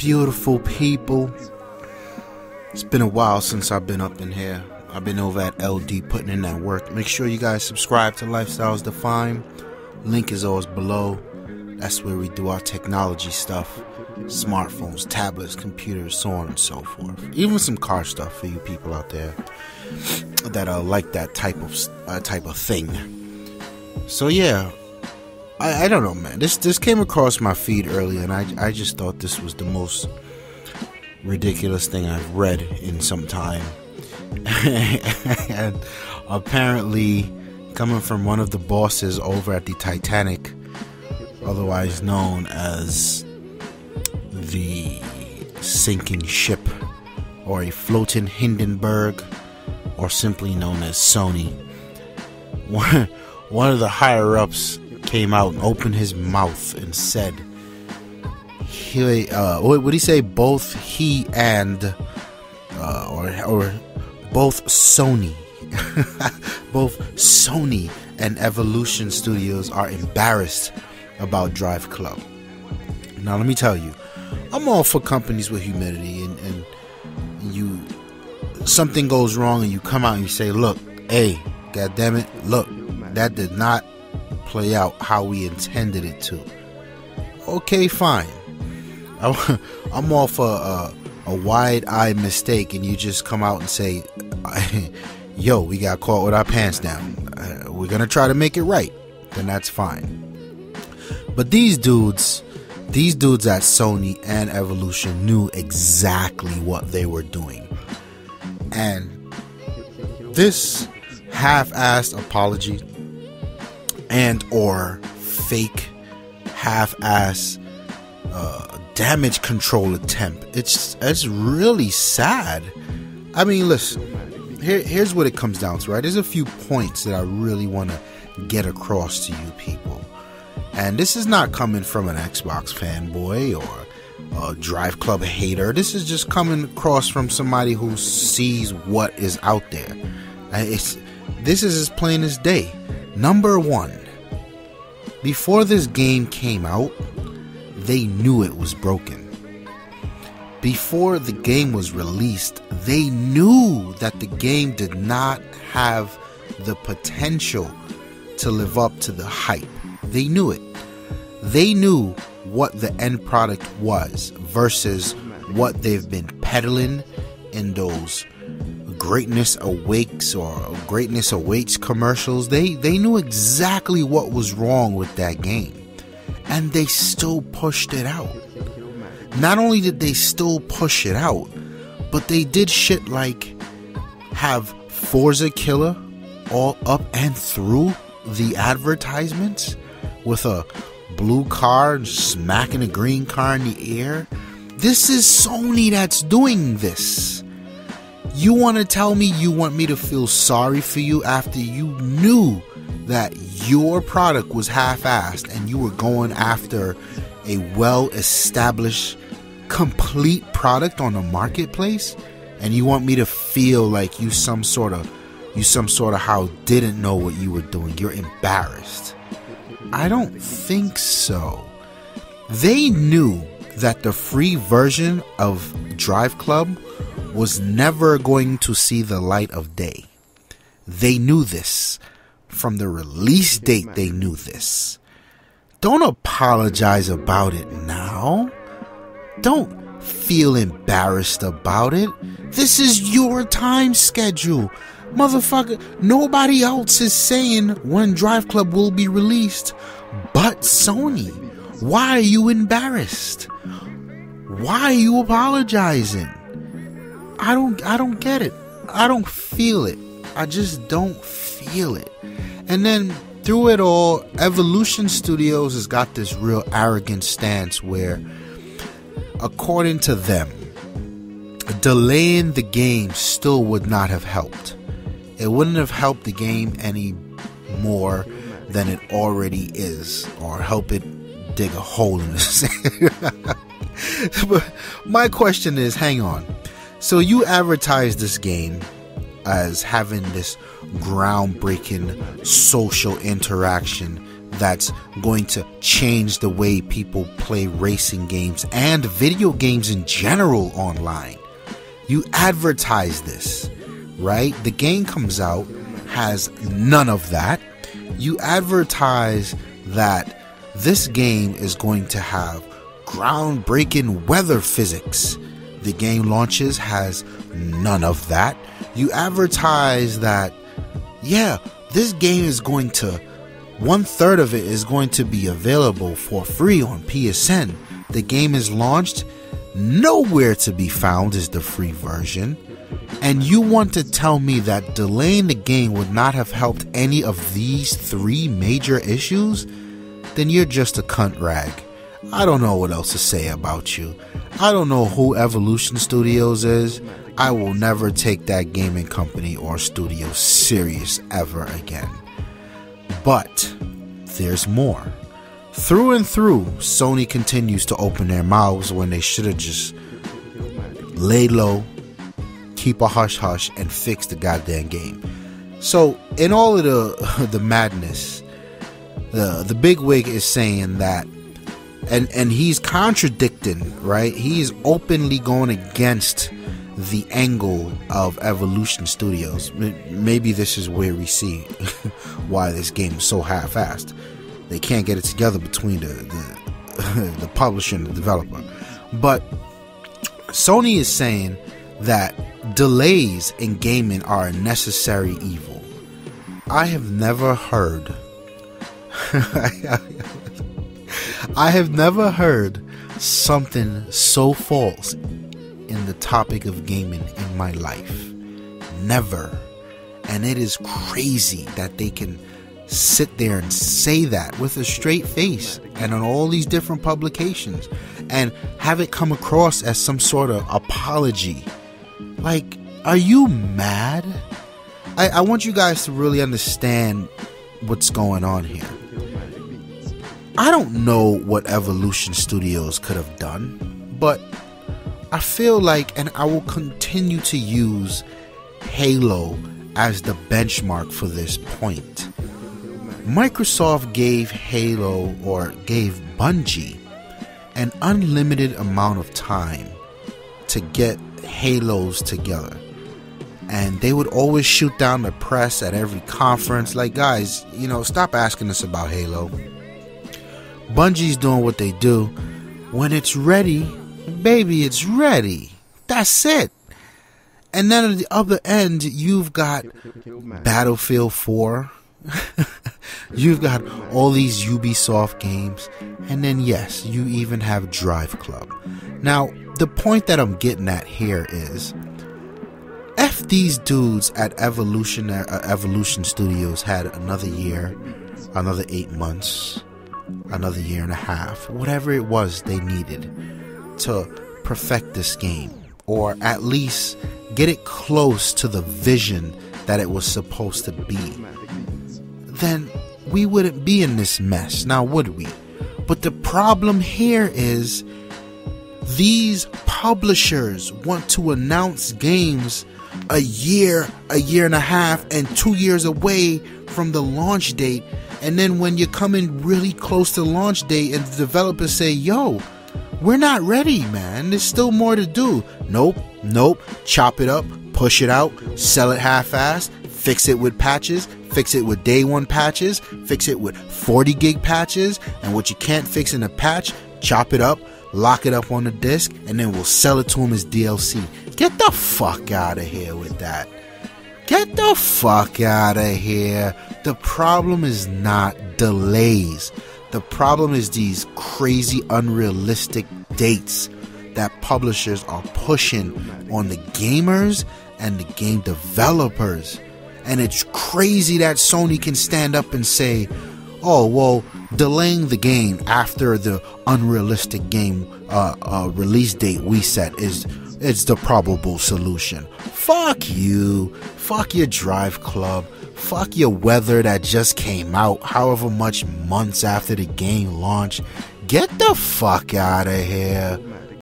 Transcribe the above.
beautiful people? It's been a while since I've been up in here. I've been over at LD putting in that work. Make sure you guys subscribe to Lifestyles Defined. Link is always below. That's where we do our technology stuff. Smartphones, tablets, computers, so on and so forth. Even some car stuff for you people out there that like that type of thing. So yeah, I don't know, man. This came across my feed earlier, and I just thought this was the most ridiculous thing I've read in some time. And apparently, coming from one of the bosses over at the Titanic, otherwise known as the sinking ship, or a floating Hindenburg, or simply known as Sony, one of the higher ups came out and opened his mouth and said, what did he say? Both he and or both Sony both Sony and Evolution Studios are embarrassed about Driveclub. Now let me tell you, I'm all for companies with humility, and you, something goes wrong and you come out and you say, look, hey, goddammit, look, that did not play out how we intended it to. Okay, fine. I'm all for a wide-eyed mistake, and you just come out and say, yo, we got caught with our pants down. We're gonna try to make it right. Then that's fine. But these dudes at Sony and Evolution knew exactly what they were doing. And this half-assed apology and or fake half-ass damage control attempt, it's really sad. I mean, listen, here's what it comes down to, right? There's a few points that I really want to get across to you people. And this is not coming from an Xbox fanboy or a Driveclub hater. This is just coming across from somebody who sees what is out there. This is as plain as day. Number one, before this game came out, they knew it was broken. Before the game was released, they knew that the game did not have the potential to live up to the hype. They knew it. They knew what the end product was versus what they've been peddling in those Greatness Awakes or Greatness Awaits commercials. They knew exactly what was wrong with that game. And they still pushed it out. Not only did they still push it out, but they did shit like have Forza Killer all up and through the advertisements with a blue car smacking a green car in the air. This is Sony that's doing this. You want to tell me you want me to feel sorry for you after you knew that your product was half-assed and you were going after a well-established, complete product on the marketplace, and you want me to feel like you some sort of how didn't know what you were doing? You're embarrassed. I don't think so. They knew that the free version of Driveclub was never going to see the light of day. They knew this. From the release date, they knew this. Don't apologize about it now. Don't feel embarrassed about it. This is your time schedule. Motherfucker, nobody else is saying when Driveclub will be released but Sony. Why are you embarrassed? Why are you apologizing? I don't get it. I don't feel it. I just don't feel it. And then through it all, Evolution Studios has got this real arrogant stance where, according to them, delaying the game still would not have helped. It wouldn't have helped the game any more than it already is, or help it dig a hole in the sand. But my question is, hang on. So you advertise this game as having this groundbreaking social interaction that's going to change the way people play racing games and video games in general online. You advertise this, right? The game comes out, has none of that. You advertise that this game is going to have groundbreaking weather physics. The game launches, has none of that. You advertise that, yeah, this game is going to, 1/3 of it is going to be available for free on PSN. The game is launched, nowhere to be found is the free version. And you want to tell me that delaying the game would not have helped any of these 3 major issues? Then you're just a cunt rag. I don't know what else to say about you. I don't know who Evolution Studios is. I will never take that gaming company or studio serious ever again. But there's more. Through and through, Sony continues to open their mouths when they should have just laid low, keep a hush-hush, and fix the goddamn game. So, in all of the madness, the bigwig is saying that, and he's contradicting, right? He's openly going against the angle of Evolution Studios. Maybe this is where we see why this game is so half-assed. They can't get it together between the publisher and the developer. But Sony is saying that delays in gaming are a necessary evil. I have never heard I have never heard something so false in the topic of gaming in my life. Never. And it is crazy that they can sit there and say that with a straight face and on all these different publications and have it come across as some sort of apology. Like, are you mad? I want you guys to really understand what's going on here. I don't know what Evolution Studios could have done, but I feel like, and I will continue to use Halo as the benchmark for this point. Microsoft gave Halo, or gave Bungie, an unlimited amount of time to get Halos together. And they would always shoot down the press at every conference. Like, guys, you know, stop asking us about Halo. Bungie's doing what they do. When it's ready, baby, it's ready. That's it. And then at the other end, you've got Battlefield 4. You've got all these Ubisoft games. And then, yes, you even have Driveclub. Now, the point that I'm getting at here is, F these dudes at Evolution Studios had another year, another 8 months, another year and a half, whatever it was they needed to perfect this game, or at least get it close to the vision that it was supposed to be. Then we wouldn't be in this mess, now would we? But the problem here is these publishers want to announce games a year and a half, and 2 years away from the launch date. And then when you're coming really close to launch date and the developers say, yo, we're not ready, man, there's still more to do. Nope, chop it up, push it out, sell it half-assed, fix it with patches, fix it with day one patches, fix it with 40 gig patches, and what you can't fix in a patch, chop it up, lock it up on the disc, and then we'll sell it to them as DLC. Get the fuck out of here with that. Get the fuck out of here. The problem is not delays. The problem is these crazy, unrealistic dates that publishers are pushing on the gamers and the game developers. And it's crazy that Sony can stand up and say, oh, well, delaying the game after the unrealistic game release date we set it's the probable solution. Fuck you. Fuck your Driveclub. Fuck your weather that just came out however much months after the game launched. Get the fuck out of here.